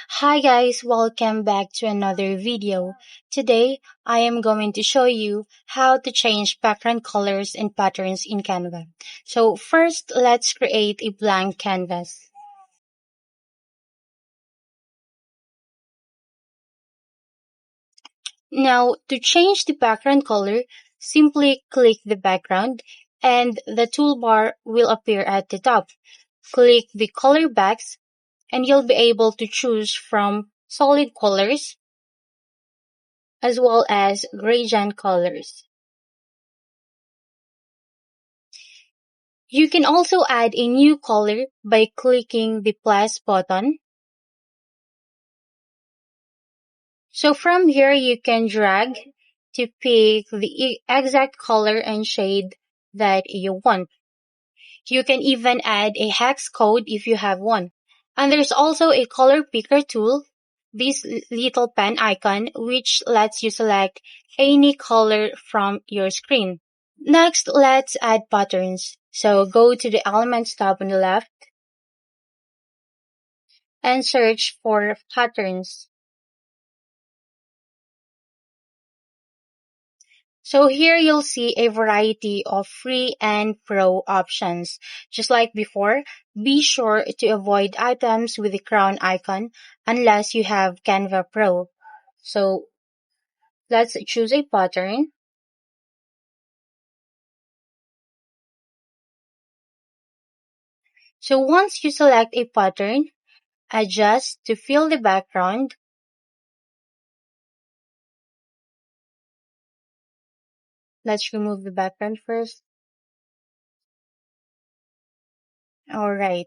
Hi guys, welcome back to another video. Today, I am going to show you how to change background colors and patterns in Canva. So first, let's create a blank canvas. Now, to change the background color, simply click the background and the toolbar will appear at the top. Click the color box and you'll be able to choose from solid colors as well as gradient colors. You can also add a new color by clicking the plus button. So from here, you can drag to pick the exact color and shade that you want. You can even add a hex code if you have one. And there's also a color picker tool, this little pen icon, which lets you select any color from your screen. Next, let's add patterns. So go to the Elements tab on the left and search for patterns. So here you'll see a variety of free and pro options. Just like before, be sure to avoid items with the crown icon unless you have Canva Pro. So let's choose a pattern. So once you select a pattern, adjust to fill the background. Let's remove the background first. Alright.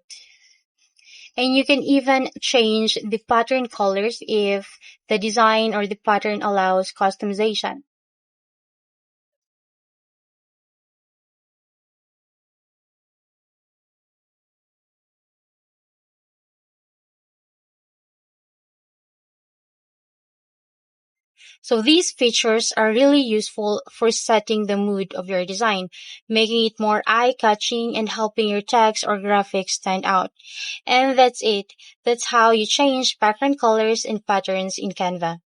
And you can even change the pattern colors if the design or the pattern allows customization. So these features are really useful for setting the mood of your design, making it more eye-catching and helping your text or graphics stand out. And that's it. That's how you change background colors and patterns in Canva.